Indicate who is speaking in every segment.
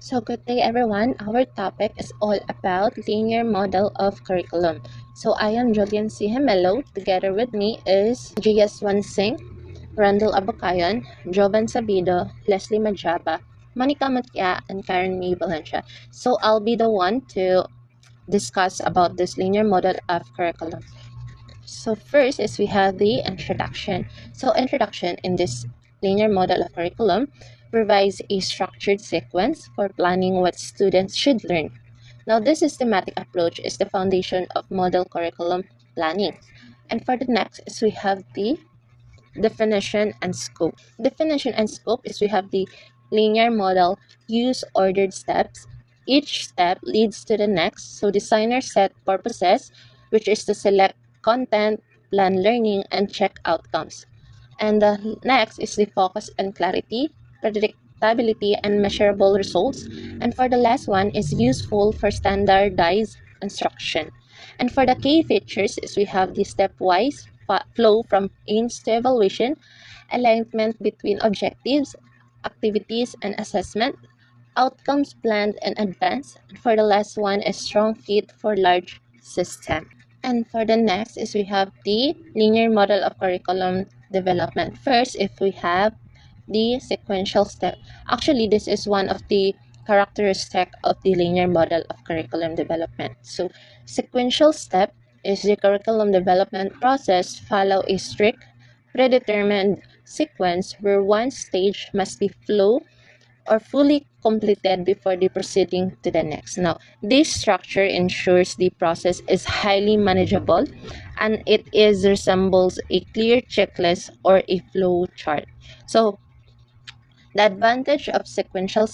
Speaker 1: So good day everyone. Our topic is all about linear model of curriculum. So I am Julian C. Hemelo. Together with me is G.S. Wansing, Randall Abacayon, Jovan Sabido, Leslie Majaba, Monica Matya, and Karen May Valencia. So I'll be the one to discuss about this linear model of curriculum. So first is we have the introduction. So introduction in this linear model of curriculum provides a structured sequence for planning what students should learn. Now this systematic approach is the foundation of model curriculum planning. And for the next is we have the definition and scope. Definition and scope is we have the linear model use ordered steps. Each step leads to the next. So designers set purposes, which is to select content, plan learning, and check outcomes. And the next is the focus and clarity, predictability, and measurable results. And for the last one is useful for standardized instruction. And for the key features is we have the stepwise flow from aims to evaluation, alignment between objectives, activities, and assessment, outcomes planned in advance. And for the last one is strong fit for large system. And for the next is we have the linear model of curriculum development. First, if we have the sequential step. Actually, this is one of the characteristic of the linear model of curriculum development. So, sequential step is the curriculum development process follow a strict predetermined sequence where one stage must be flow or fully completed before the proceeding to the next. Now, this structure ensures the process is highly manageable and it is resembles a clear checklist or a flow chart. So, the advantage of sequential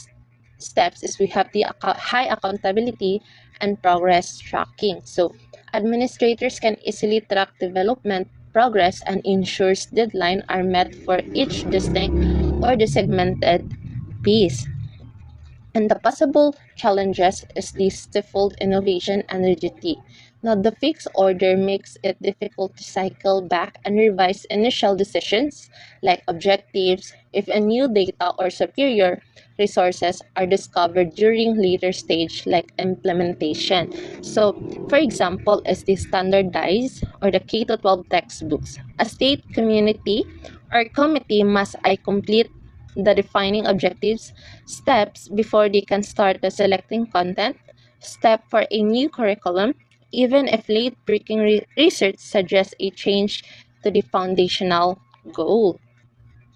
Speaker 1: steps is we have the high accountability and progress tracking. So, administrators can easily track development progress and ensures deadlines are met for each distinct or the segmented piece. And the possible challenges is the stifled innovation and rigidity. Now, the fixed order makes it difficult to cycle back and revise initial decisions like objectives if a new data or superior resources are discovered during later stage like implementation. So, for example, is the standardized or the K-12 textbooks. A state community or committee must complete the defining objectives steps before they can start the selecting content step for a new curriculum, even if late breaking research suggests a change to the foundational goal.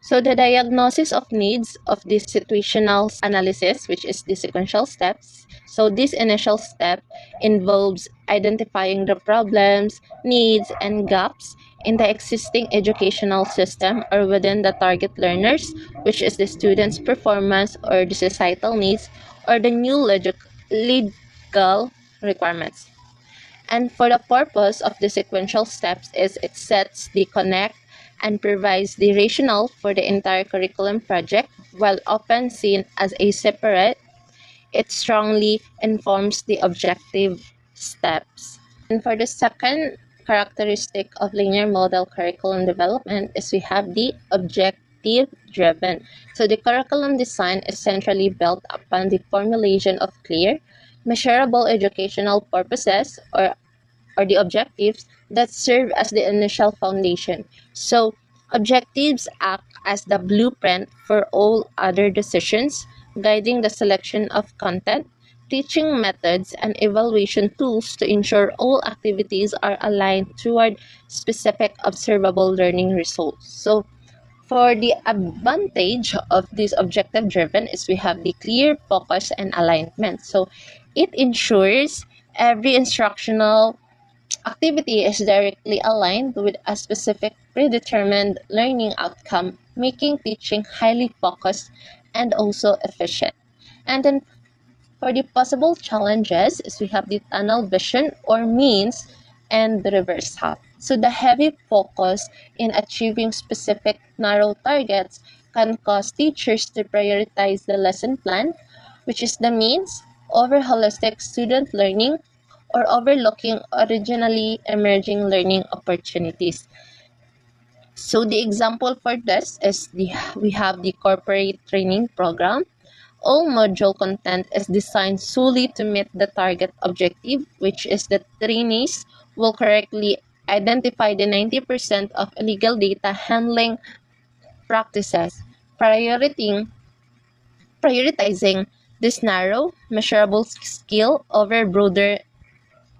Speaker 1: So the diagnosis of needs of this situational analysis, which is the sequential steps. So this initial step involves identifying the problems, needs, and gaps in the existing educational system or within the target learners, which is the student's performance or the societal needs or the new legal requirements. And for the purpose of the sequential steps is it sets the connect and provides the rationale for the entire curriculum project while often seen as a separate. It strongly informs the objective steps. And for the second characteristic of linear model curriculum development is we have the objective driven. So the curriculum design is centrally built upon the formulation of clear, measurable educational purposes or the objectives that serve as the initial foundation. So, objectives act as the blueprint for all other decisions, guiding the selection of content, teaching methods, and evaluation tools to ensure all activities are aligned toward specific observable learning results. So, for the advantage of this objective driven is we have the clear focus and alignment. So, it ensures every instructional activity is directly aligned with a specific predetermined learning outcome, making teaching highly focused and also efficient. And then for the possible challenges is we have the tunnel vision or means and the reverse half. So the heavy focus in achieving specific narrow targets can cause teachers to prioritize the lesson plan, which is the means, over holistic student learning or overlooking originally emerging learning opportunities. So the example for this is we have the corporate training program all module content is designed solely to meet the target objective, which is that trainees will correctly identify the 90% of illegal data handling practices, prioritizing this narrow, measurable skill over broader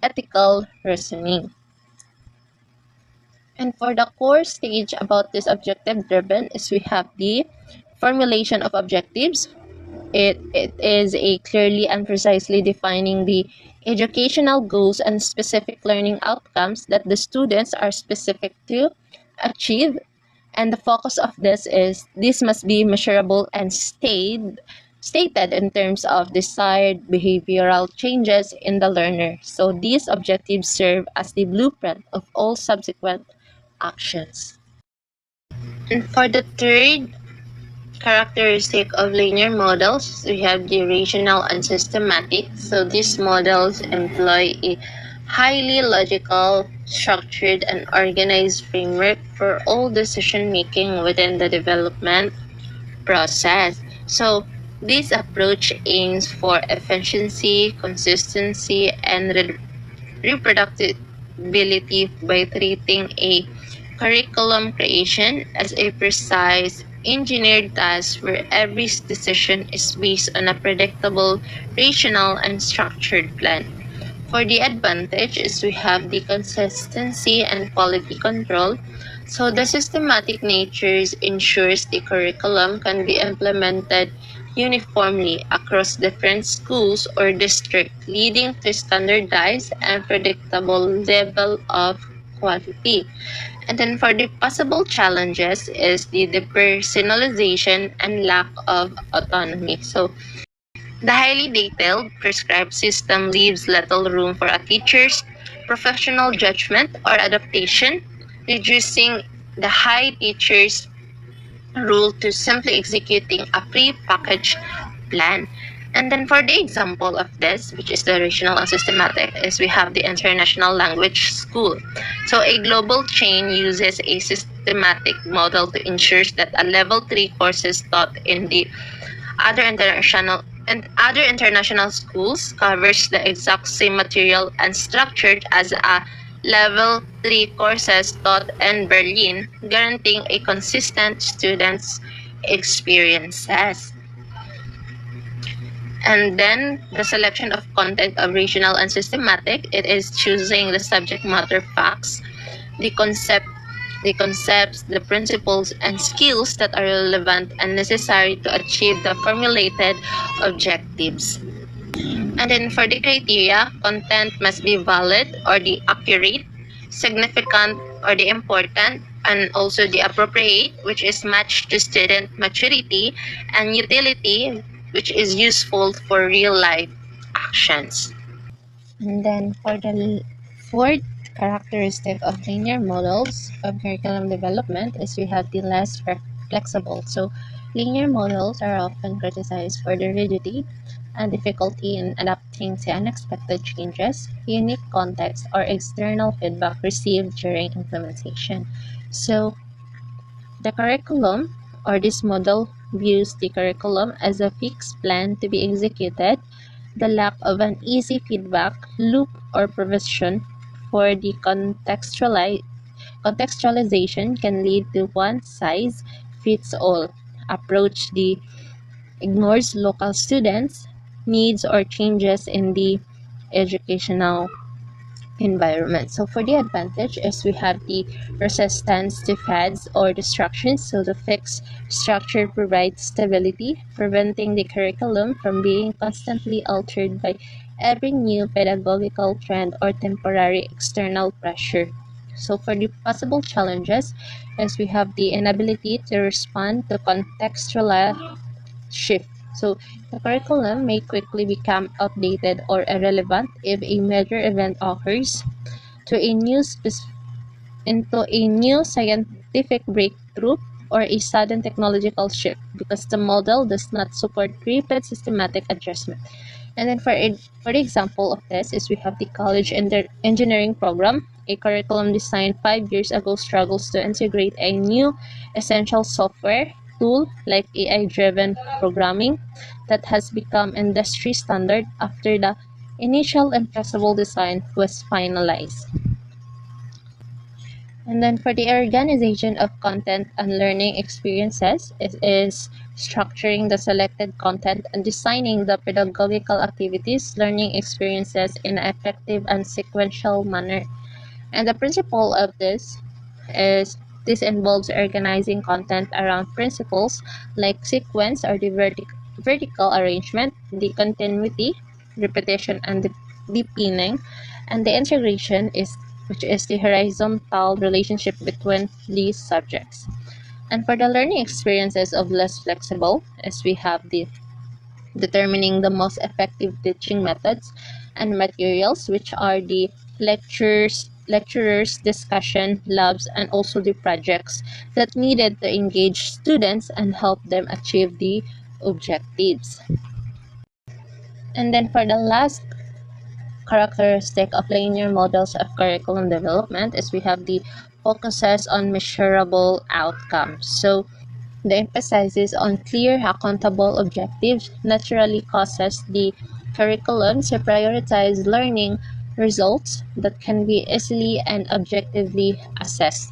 Speaker 1: ethical reasoning. And for the core stage about this objective driven is we have the formulation of objectives. It is a clearly and precisely defining the educational goals and specific learning outcomes that the students are specific to achieve. And the focus of this must be measurable and stated in terms of desired behavioral changes in the learner. So these objectives serve as the blueprint of all subsequent actions. And for the third characteristic of linear models, we have the rational and systematic. So these models employ a highly logical, structured, and organized framework for all decision making within the development process. So this approach aims for efficiency, consistency, and reproducibility by treating a curriculum creation as a precise, engineered task where every decision is based on a predictable, rational, and structured plan. For the advantage is we have the consistency and quality control. So the systematic nature ensures the curriculum can be implemented uniformly across different schools or districts, leading to standardized and predictable level of quality. And then for the possible challenges is the depersonalization and lack of autonomy. So the highly detailed prescribed system leaves little room for a teacher's professional judgment or adaptation, reducing the high teacher's rule to simply executing a pre-packaged plan. And then for the example of this, which is the rational and systematic, is we have the international language school. So a global chain uses a systematic model to ensure that a level 3 courses taught in the other international schools covers the exact same material and structured as a level 3 courses taught in Berlin, guaranteeing a consistent students' experiences. And then the selection of content of regional and systematic, it is choosing the subject matter facts, the concepts, the principles, and skills that are relevant and necessary to achieve the formulated objectives. And then for the criteria, content must be valid or the accurate, significant or the important, and also the appropriate, which is matched to student maturity, and utility, which is useful for real life actions. And then for the fourth characteristic of linear models of curriculum development is we have the less flexible. So linear models are often criticized for their rigidity and difficulty in adapting to unexpected changes, unique context, or external feedback received during implementation. So the curriculum or this model views the curriculum as a fixed plan to be executed. The lack of an easy feedback loop or provision for the contextualization can lead to one-size-fits-all approach that ignores local students' needs or changes in the educational environment. So for the advantage is we have the resistance to fads or distractions. So the fixed structure provides stability, preventing the curriculum from being constantly altered by every new pedagogical trend or temporary external pressure. So for the possible challenges is we have the inability to respond to contextual shift. So the curriculum may quickly become outdated or irrelevant if a major event occurs to into a new scientific breakthrough or a sudden technological shift because the model does not support rapid systematic adjustment. And then for the example of this is we have the college engineering program. A curriculum designed 5 years ago struggles to integrate a new essential software tool like AI-driven programming that has become industry standard after the initial impressible design was finalized. And then for the organization of content and learning experiences, it is structuring the selected content and designing the pedagogical activities, learning experiences in an effective and sequential manner. And the principle of this involves organizing content around principles like sequence or the vertical arrangement, the continuity, repetition, and the deepening, and the integration is which is the horizontal relationship between these subjects. And for the learning experiences of less flexible, as we have the determining the most effective teaching methods and materials, which are the lecturers, discussion, labs, and also the projects that needed to engage students and help them achieve the objectives. And then for the last characteristic of linear models of curriculum development is we have the focuses on measurable outcomes. So the emphasis on clear, accountable objectives naturally causes the curriculum to prioritize learning results that can be easily and objectively assessed.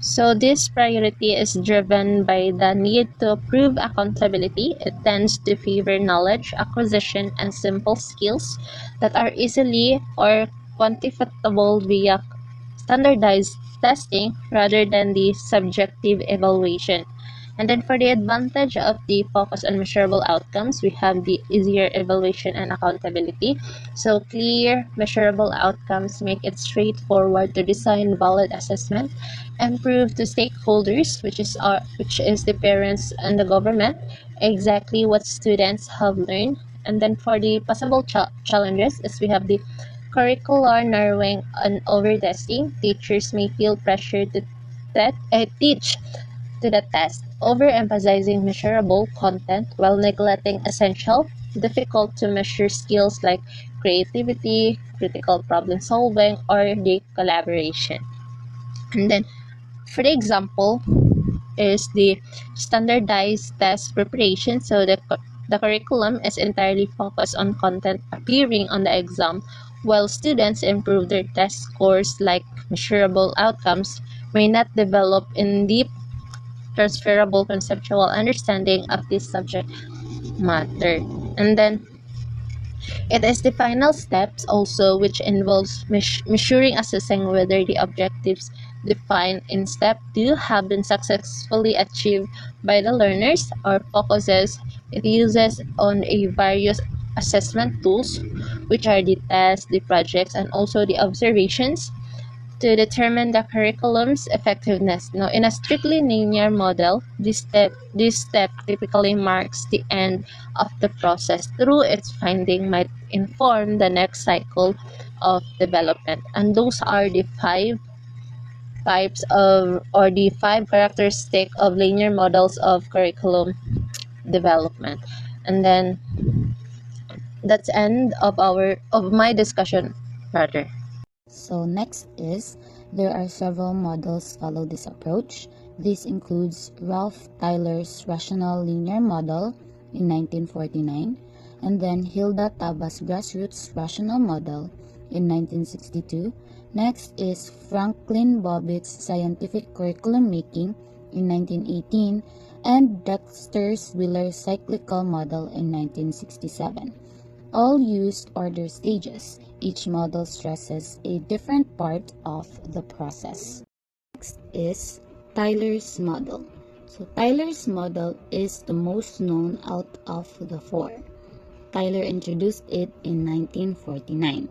Speaker 1: So this priority is driven by the need to prove accountability. It tends to favor knowledge acquisition and simple skills that are easily or quantifiable via standardized testing rather than the subjective evaluation. And then for the advantage of the focus on measurable outcomes, we have the easier evaluation and accountability. So clear, measurable outcomes make it straightforward to design valid assessment and prove to stakeholders, which is the parents and the government, exactly what students have learned. And then for the possible challenges, is we have the curricular narrowing and over-testing. Teachers may feel pressure to teach to the test, overemphasizing measurable content while neglecting essential, difficult to measure skills like creativity, critical problem solving, or the collaboration. And then, for the example, is the standardized test preparation. So the curriculum is entirely focused on content appearing on the exam, while students improve their test scores like measurable outcomes may not develop in deep transferable conceptual understanding of this subject matter. And then it is the final steps also which involves measuring, assessing whether the objectives defined in step 2 have been successfully achieved by the learners or focuses it uses on a various assessment tools which are the tests, the projects, and also the observations to determine the curriculum's effectiveness. Now, in a strictly linear model, this step typically marks the end of the process. Through its finding might inform the next cycle of development. And those are the five types of or the five characteristic of linear models of curriculum development. And then that's end of my discussion rather.
Speaker 2: So next is, there are several models follow this approach. This includes Ralph Tyler's rational linear model in 1949, and then Hilda Taba's grassroots rational model in 1962. Next is Franklin Bobbitt's scientific curriculum making in 1918, and Dexter Wheeler's cyclical model in 1967. All used order stages. Each model stresses a different part of the process. Next is Tyler's model. So Tyler's model is the most known out of the four. Tyler introduced it in 1949.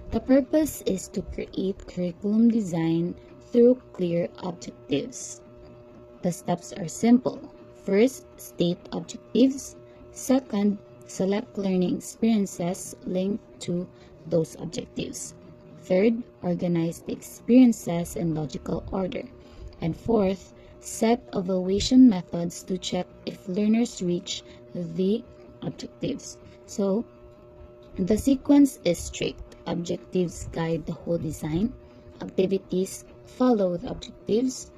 Speaker 2: The purpose is to create curriculum design through clear objectives. The steps are simple. First, state objectives. Second, select learning experiences linked to those objectives. Third, organize the experiences in logical order. And fourth, set evaluation methods to check if learners reach the objectives. So, the sequence is strict. Objectives guide the whole design. Activities follow the objectives.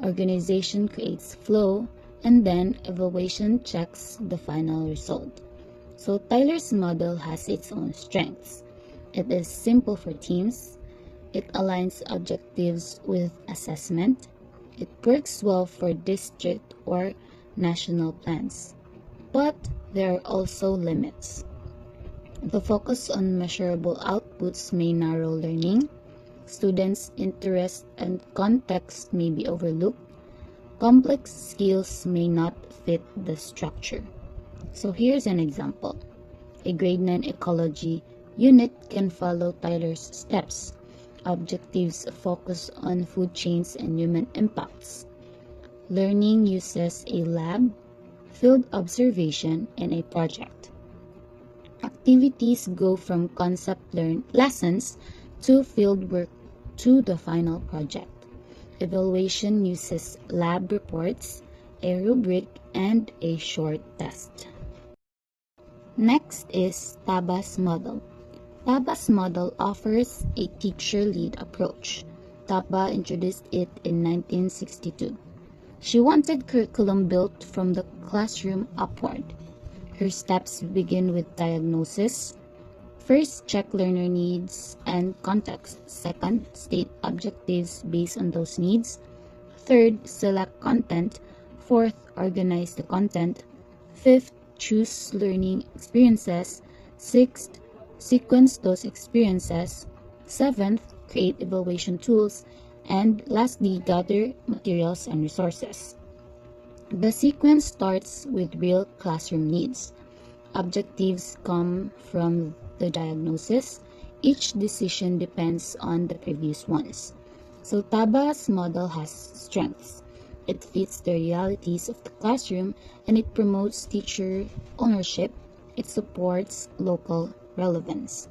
Speaker 2: Organization creates flow, and then evaluation checks the final result. So Tyler's model has its own strengths. It is simple for teams. It aligns objectives with assessment. It works well for district or national plans. But there are also limits. The focus on measurable outputs may narrow learning. Students' interest and context may be overlooked. Complex skills may not fit the structure. So here's an example. A grade 9 ecology unit can follow Tyler's steps. Objectives focus on food chains and human impacts. Learning uses a lab, field observation, and a project. Activities go from concept lessons to fieldwork to the final project. Evaluation uses lab reports, a rubric, and a short test. Next is TABA's model. TABA's model offers a teacher-led approach. TABA introduced it in 1962. She wanted curriculum built from the classroom upward. Her steps begin with diagnosis. First, check learner needs and context. Second, state objectives based on those needs. Third, select content. Fourth, organize the content. Fifth, choose learning experiences. Sixth, sequence those experiences. Seventh, create evaluation tools. And lastly, gather materials and resources. The sequence starts with real classroom needs. Objectives come from the diagnosis. Each decision depends on the previous ones. So TABA's model has strengths. It fits the realities of the classroom and it promotes teacher ownership. It supports local relevance.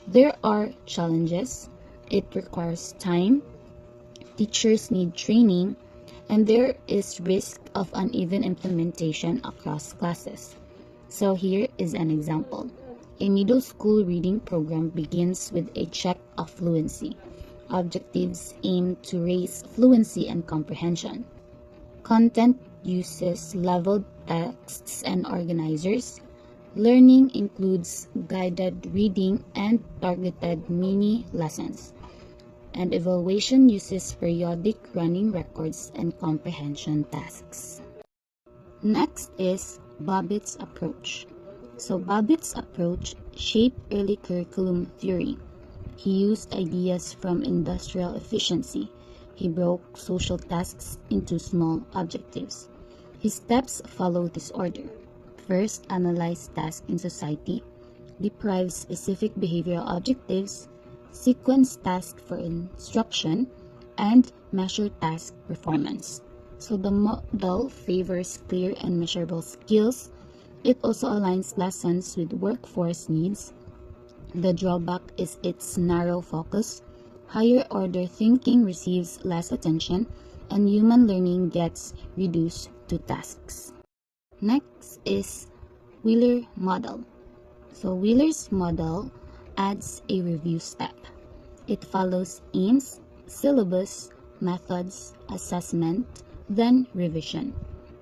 Speaker 2: There are challenges. It requires time. Teachers need training, and there is risk of uneven implementation across classes. So here is an example. A middle school reading program begins with a check of fluency. Objectives aim to raise fluency and comprehension. Content uses leveled texts and organizers. Learning includes guided reading and targeted mini lessons. And evaluation uses periodic running records and comprehension tasks. Next is Babbitt's approach. So Babbitt's approach shaped early curriculum theory. He used ideas from industrial efficiency. He broke social tasks into small objectives. His steps follow this order. First, analyze tasks in society, deprive specific behavioral objectives, sequence tasks for instruction, and measure task performance. So the model favors clear and measurable skills. It also aligns lessons with workforce needs. The drawback is its narrow focus. Higher order thinking receives less attention, and human learning gets reduced to tasks. Next is Wheeler model. So Wheeler's model adds a review step. It follows aims, syllabus, methods, assessment, then revision.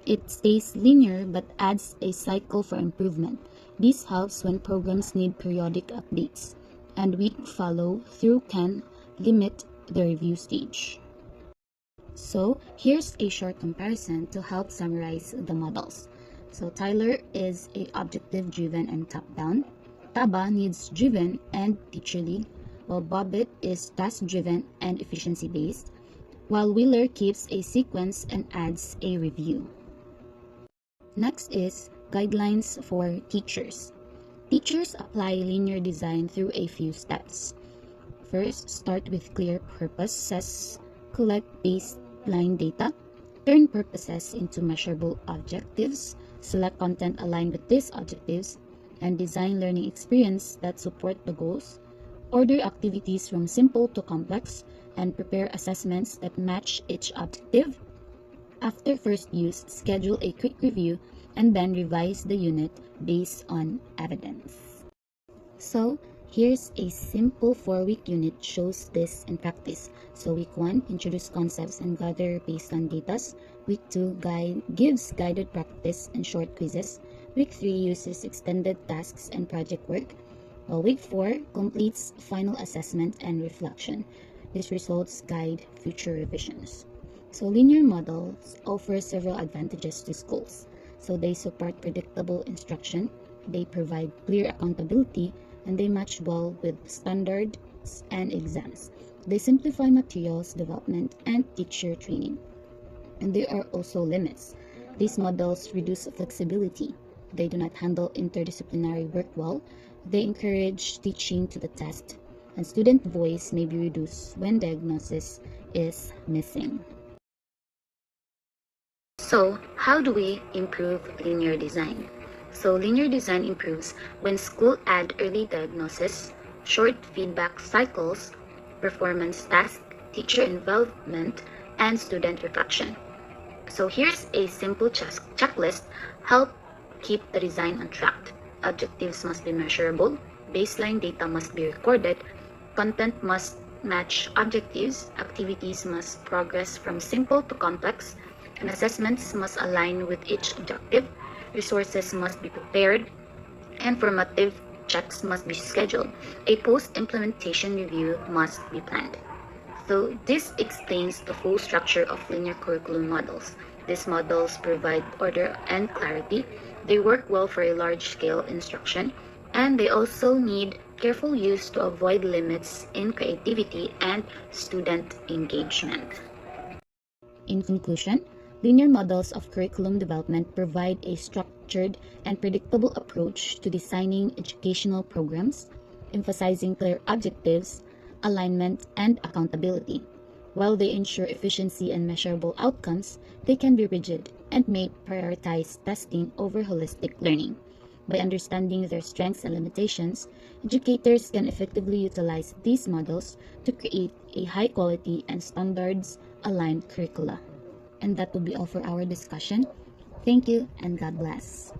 Speaker 2: It stays linear but adds a cycle for improvement. This helps when programs need periodic updates, and weak follow-through can limit the review stage. So here's a short comparison to help summarize the models. So Tyler is a objective-driven and top-down. TABA needs-driven and teacher-led, while Babbitt is task-driven and efficiency-based, while Wheeler keeps a sequence and adds a review. Next is guidelines for teachers. Teachers apply linear design through a few steps. First, start with clear purposes, collect baseline data, turn purposes into measurable objectives, select content aligned with these objectives, and design learning experience that support the goals. Order activities from simple to complex, and prepare assessments that match each objective. After first use, schedule a quick review and then revise the unit based on evidence. So, Here's a simple 4-week unit shows this in practice. So week 1, introduce concepts and gather based on data. Week 2, gives guided practice and short quizzes. Week 3, uses extended tasks and project work. While week 4, completes final assessment and reflection. These results guide future revisions. So linear models offer several advantages to schools. So they support predictable instruction, they provide clear accountability, and they match well with standards and exams. They simplify materials development and teacher training. And there are also limits. These models reduce flexibility. They do not handle interdisciplinary work well. They encourage teaching to the test. And student voice may be reduced when diagnosis is missing. So, how do we improve linear design? So, linear design improves when schools add early diagnosis, short feedback cycles, performance tasks, teacher involvement, and student reflection. So, here's a simple checklist help keep the design on track. Objectives must be measurable, baseline data must be recorded, content must match objectives, activities must progress from simple to complex, and assessments must align with each objective, resources must be prepared, and formative checks must be scheduled. A post-implementation review must be planned. So this explains the full structure of linear curriculum models. These models provide order and clarity. They work well for a large-scale instruction, and they also need careful use to avoid limits in creativity and student engagement. In conclusion, linear models of curriculum development provide a structured and predictable approach to designing educational programs, emphasizing clear objectives, alignment, and accountability. While they ensure efficiency and measurable outcomes, they can be rigid and may prioritize testing over holistic learning. By understanding their strengths and limitations, educators can effectively utilize these models to create a high quality and standards aligned curricula. And that will be all for our discussion. Thank you and God bless.